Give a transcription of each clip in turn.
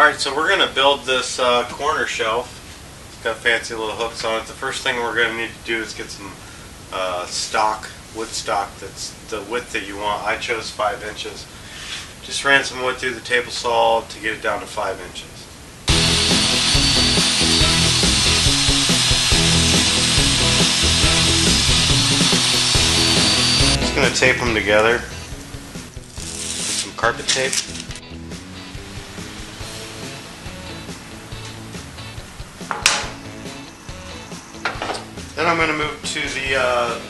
Alright, so we're going to build this corner shelf. It's got fancy little hooks on it. The first thing we're going to need to do is get some wood stock that's the width that you want. I chose 5 inches. Just ran some wood through the table saw to get it down to 5 inches. Just going to tape them together with some carpet tape. Then I'm going to move to the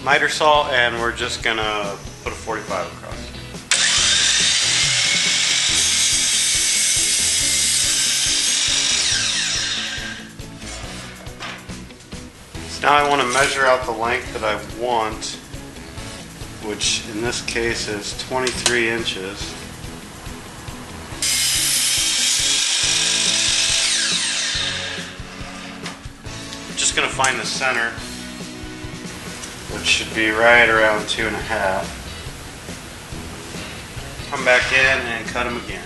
miter saw and we're just going to put a 45 across. So now I want to measure out the length that I want, which in this case is 23 inches. Just going to find the center, which should be right around 2.5. Come back in and cut them again.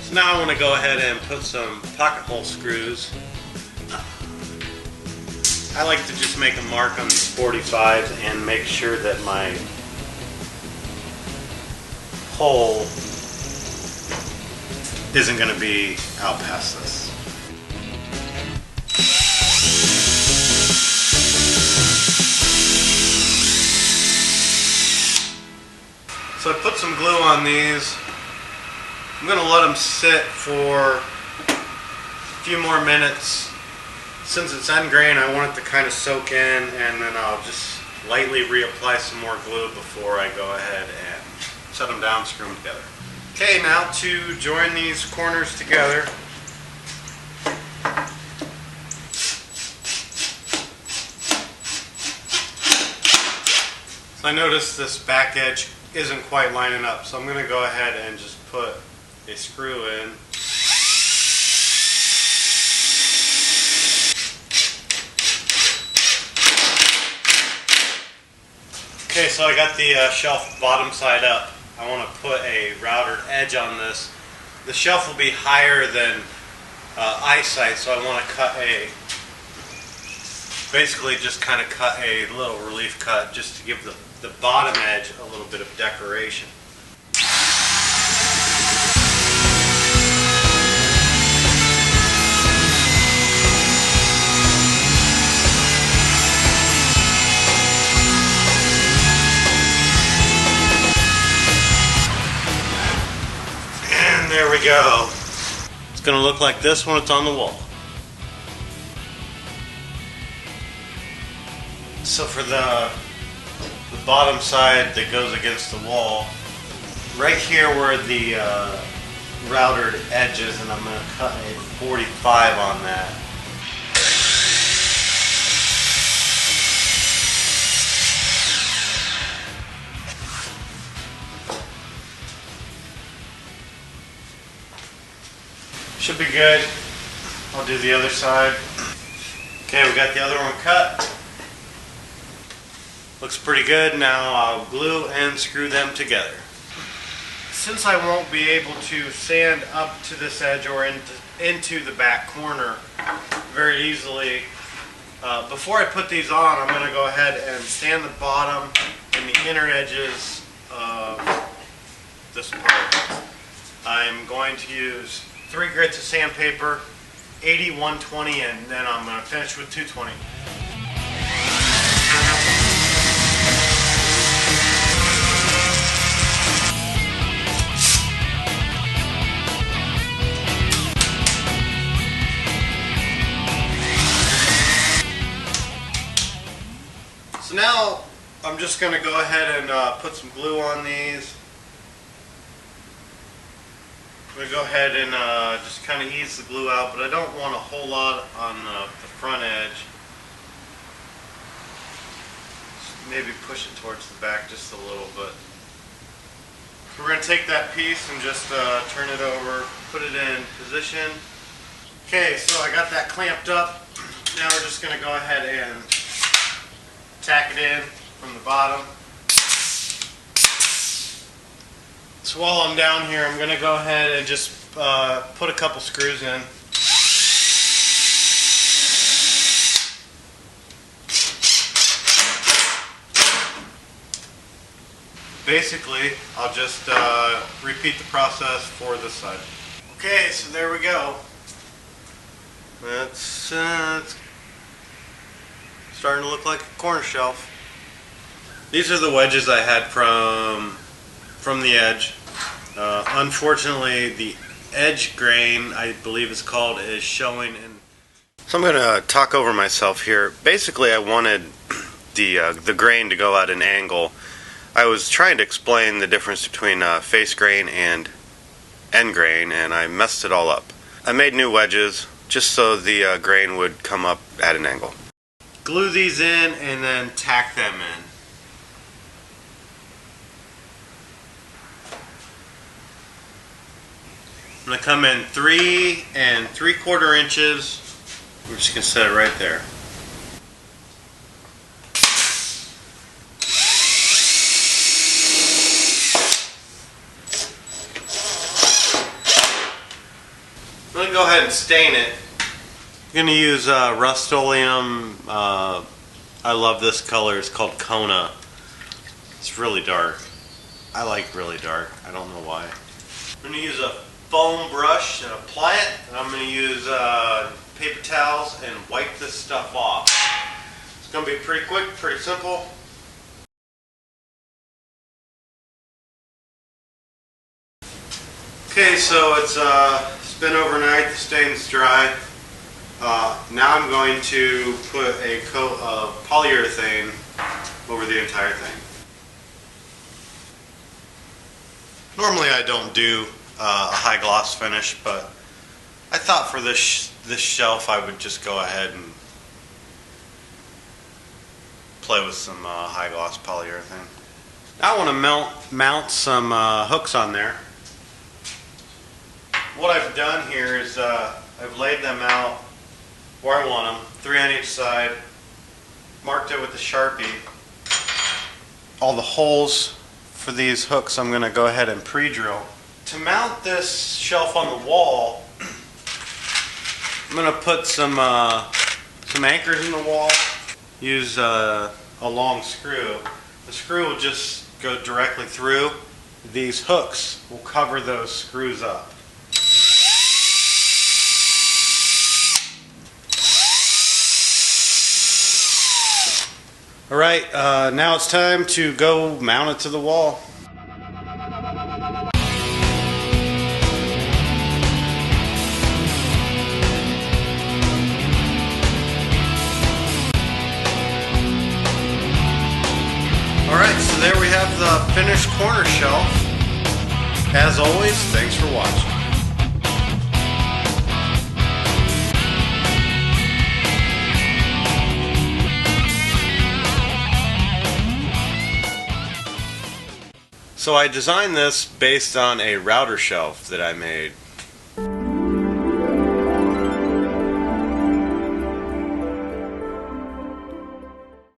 So now I want to go ahead and put some pocket hole screws. I like to just make a mark on these 45s and make sure that my hole isn't going to be out past this. So I put some glue on these. I'm going to let them sit for a few more minutes. Since it's end grain, I want it to kind of soak in, and then I'll just lightly reapply some more glue before I go ahead and set them down, screw them together. Okay, now to join these corners together. So I noticed this back edge isn't quite lining up, so I'm going to go ahead and just put a screw in. Okay, so I got the shelf bottom side up. I want to put a routed edge on this. The shelf will be higher than eyesight, so I want to cut basically just kind of cut a little relief cut just to give the bottom edge a little bit of decoration. There we go. It's going to look like this when it's on the wall. So for the bottom side that goes against the wall, right here where the routed edge is, and I'm going to cut a 45 on that. Should be good. I'll do the other side. Okay, we got the other one cut. Looks pretty good. Now I'll glue and screw them together. Since I won't be able to sand up to this edge or into the back corner very easily, before I put these on, I'm going to go ahead and sand the bottom and the inner edges of this part. I'm going to use 3 grits of sandpaper, 80, 120, and then I'm going to finish with 220. So now I'm just going to go ahead and put some glue on these. I'm going to go ahead and just kind of ease the glue out, but I don't want a whole lot on the front edge. Just maybe push it towards the back just a little bit. We're going to take that piece and just turn it over, put it in position. Okay, so I got that clamped up. Now we're just going to go ahead and tack it in from the bottom. So while I'm down here, I'm going to go ahead and just put a couple screws in. Basically, I'll just repeat the process for this side. Okay, so there we go. It's starting to look like a corner shelf. These are the wedges I had from the edge. Unfortunately, the edge grain, I believe it's called, is showing in. So I'm going to talk over myself here. Basically, I wanted the grain to go at an angle. I was trying to explain the difference between face grain and end grain, and I messed it all up. I made new wedges just so the grain would come up at an angle. Glue these in and then tack them in. I'm going to come in 3 3/4 inches. We're just going to set it right there. I'm going to go ahead and stain it. I'm going to use Rust-Oleum. I love this color. It's called Kona. It's really dark. I like really dark. I don't know why. I'm going to use a foam brush and apply it. And I'm going to use paper towels and wipe this stuff off. It's going to be pretty quick, pretty simple. Okay, so it's been overnight, the stain's dry. Now I'm going to put a coat of polyurethane over the entire thing. Normally I don't do a high gloss finish, but I thought for this shelf I would just go ahead and play with some high gloss polyurethane. Now I want to mount some hooks on there. What I've done here is I've laid them out where I want them, 3 on each side, marked it with a Sharpie. All the holes for these hooks I'm going to go ahead and pre-drill. To mount this shelf on the wall, I'm going to put some anchors in the wall, use a long screw. The screw will just go directly through. These hooks will cover those screws up. Alright, now it's time to go mount it to the wall. Alright, so there we have the finished corner shelf. As always, thanks for watching. So I designed this based on a router shelf that I made.